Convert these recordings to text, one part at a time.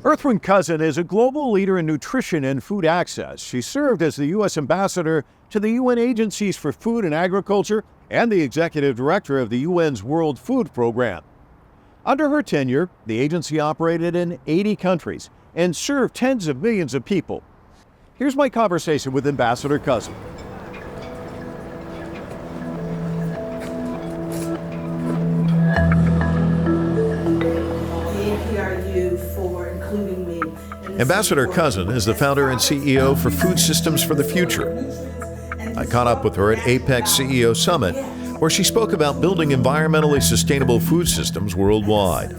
Ertharin Cousin is a global leader in nutrition and food access. She served as the U.S. ambassador to the UN agencies for food and agriculture and the executive director of the UN's World Food Program. Under her tenure, the agency operated in 80 countries and served tens of millions of people. Here's my conversation with Ambassador Cousin. Ambassador Cousin is the founder and CEO for Food Systems for the Future. I caught up with her at APEC CEO Summit, where she spoke about building environmentally sustainable food systems worldwide.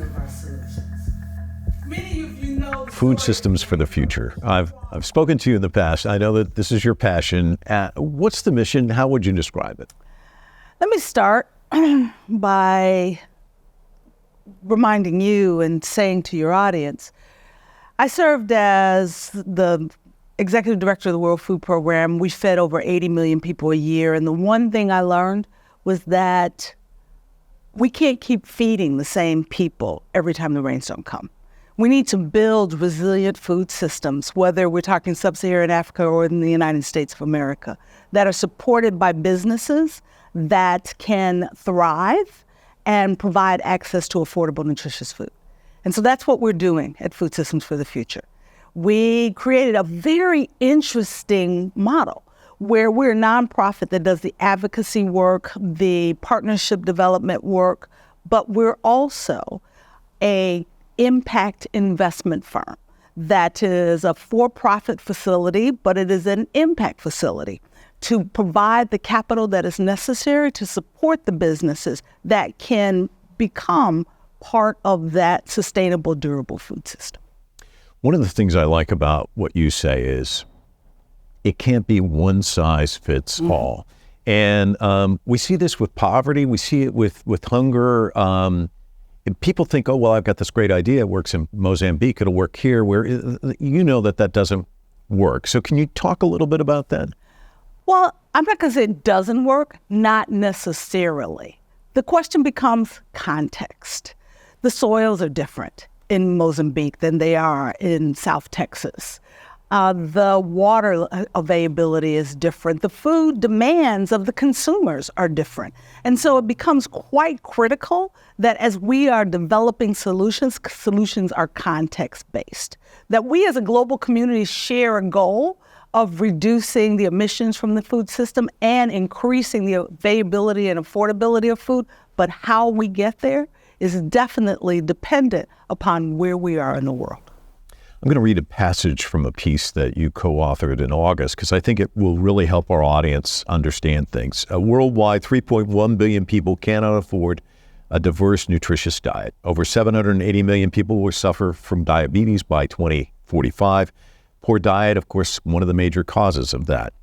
Food systems for the future. I've spoken to you in the past. I know that this is your passion. What's the mission? How would you describe it? Let me start by reminding you and saying to your audience, I served as the executive director of the World Food Program. We fed over 80 million people a year. And the one thing I learned was that we can't keep feeding the same people every time the rains don't come. We need to build resilient food systems, whether we're talking sub-Saharan Africa or in the United States of America, that are supported by businesses that can thrive and provide access to affordable, nutritious food. And so that's what we're doing at Food Systems for the Future. We created a very interesting model where we're a nonprofit that does the advocacy work, the partnership development work, but we're also an impact investment firm that is a for-profit facility, but it is an impact facility to provide the capital that is necessary to support the businesses that can become part of that sustainable, durable food system. One of the things I like about what you say is it can't be one size fits all. And we see this with poverty. We see it with hunger. And people think, oh, well, I've got this great idea. It works in Mozambique. It'll work here. Where you know that doesn't work. So can you talk a little bit about that? Well, I'm not going to say it doesn't work. Not necessarily. The question becomes context. The soils are different in Mozambique than they are in South Texas. The water availability is different. The food demands of the consumers are different. And so it becomes quite critical that as we are developing solutions are context-based. That we as a global community share a goal of reducing the emissions from the food system and increasing the availability and affordability of food. But how we get there is definitely dependent upon where we are in the world. I'm going to read a passage from a piece that you co-authored in August because I think it will really help our audience understand things. Worldwide, 3.1 billion people cannot afford a diverse, nutritious diet. Over 780 million people will suffer from diabetes by 2045. Poor diet, of course, one of the major causes of that.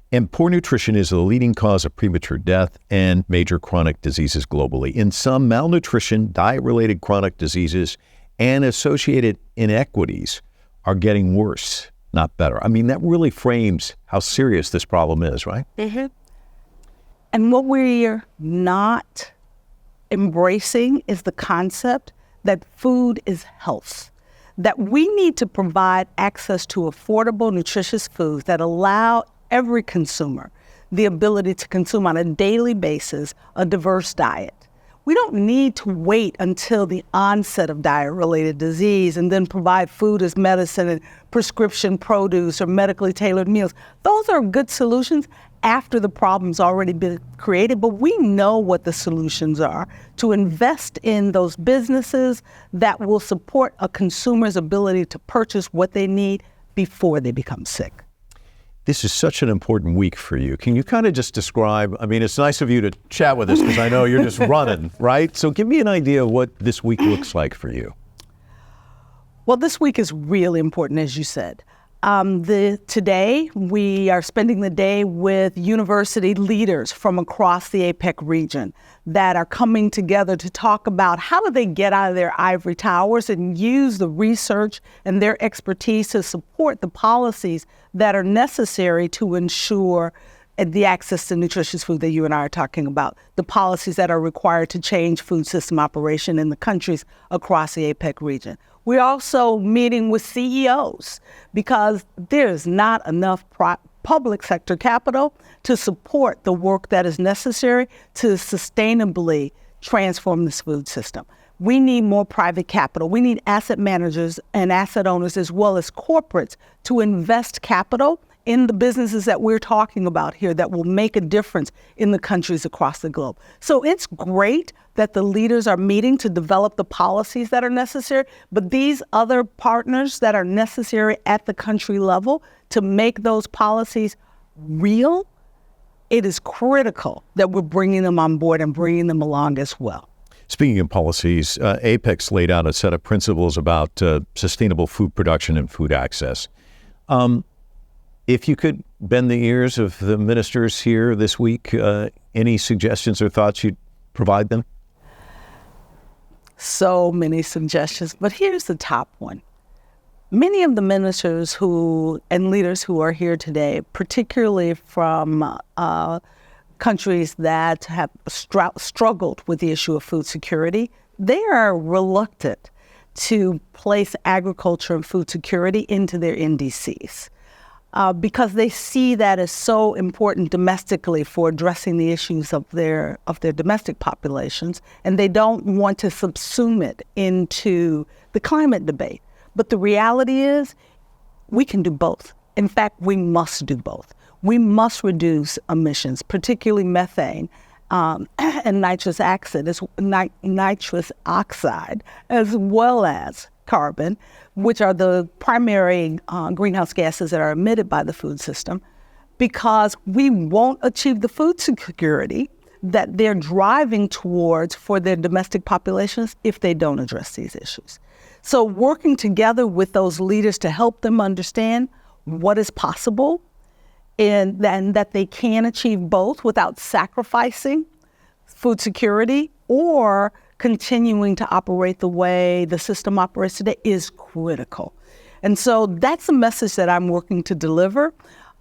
And poor nutrition is the leading cause of premature death and major chronic diseases globally. In some, malnutrition, diet-related chronic diseases, and associated inequities are getting worse, not better. I mean, that really frames how serious this problem is, right? Mm-hmm. And what we're not embracing is the concept that food is health. That we need to provide access to affordable, nutritious foods that allow every consumer the ability to consume on a daily basis a diverse diet. We don't need to wait until the onset of diet-related disease and then provide food as medicine and prescription produce or medically tailored meals. Those are good solutions after the problem's already been created, but we know what the solutions are to invest in those businesses that will support a consumer's ability to purchase what they need before they become sick. This is such an important week for you. Can you kind of just describe, I mean, it's nice of you to chat with us because I know you're just running, right? So give me an idea of what this week looks like for you. Well, this week is really important, as you said. Today, we are spending the day with university leaders from across the APEC region that are coming together to talk about how do they get out of their ivory towers and use the research and their expertise to support the policies that are necessary to ensure the access to nutritious food that you and I are talking about, the policies that are required to change food system operation in the countries across the APEC region. We're also meeting with CEOs because there's not enough public sector capital to support the work that is necessary to sustainably transform this food system. We need more private capital. We need asset managers and asset owners as well as corporates to invest capital in the businesses that we're talking about here that will make a difference in the countries across the globe. So it's great that the leaders are meeting to develop the policies that are necessary, but these other partners that are necessary at the country level to make those policies real, it is critical that we're bringing them on board and bringing them along as well. Speaking of policies, APEC's laid out a set of principles about sustainable food production and food access. If you could bend the ears of the ministers here this week, any suggestions or thoughts you'd provide them? So many suggestions, but here's the top one. Many of the ministers and leaders who are here today, particularly from countries that have struggled with the issue of food security, they are reluctant to place agriculture and food security into their NDCs because they see that as so important domestically for addressing the issues of their domestic populations, and they don't want to subsume it into the climate debate. But the reality is we can do both. In fact, we must do both. We must reduce emissions, particularly methane and nitrous oxide, as well as carbon, which are the primary greenhouse gases that are emitted by the food system, because we won't achieve the food security that they're driving towards for their domestic populations if they don't address these issues. So working together with those leaders to help them understand what is possible and that they can achieve both without sacrificing food security or continuing to operate the way the system operates today is critical. And so that's a message that I'm working to deliver,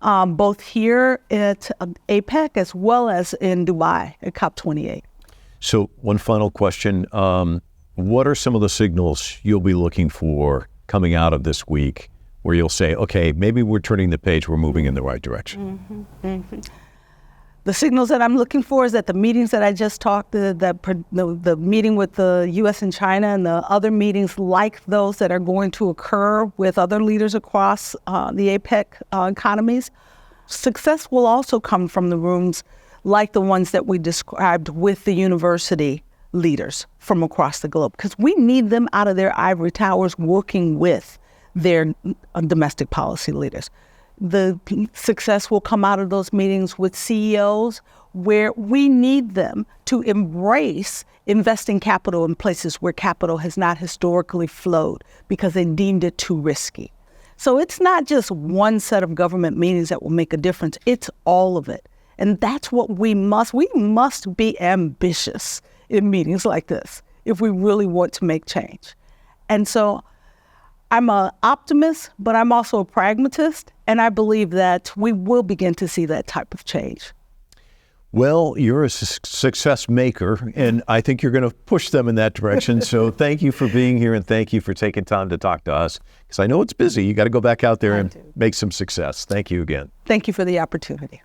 both here at APEC as well as in Dubai at COP28. So one final question. What are some of the signals you'll be looking for coming out of this week where you'll say, okay, maybe we're turning the page, we're moving in the right direction? The signals that I'm looking for is that the meetings that I just talked, the meeting with the U.S. and China and the other meetings like those that are going to occur with other leaders across the APEC economies, success will also come from the rooms like the ones that we described with the university leaders from across the globe, because we need them out of their ivory towers working with their domestic policy leaders. The success will come out of those meetings with CEOs where we need them to embrace investing capital in places where capital has not historically flowed because they deemed it too risky. So it's not just one set of government meetings that will make a difference, it's all of it. And that's what we must be ambitious in meetings like this if we really want to make change. And so I'm an optimist, but I'm also a pragmatist, and I believe that we will begin to see that type of change. Well, you're a success maker, and I think you're going to push them in that direction. So thank you for being here, and thank you for taking time to talk to us, because I know it's busy. You got to go back out there and make some success. Thank you again. Thank you for the opportunity.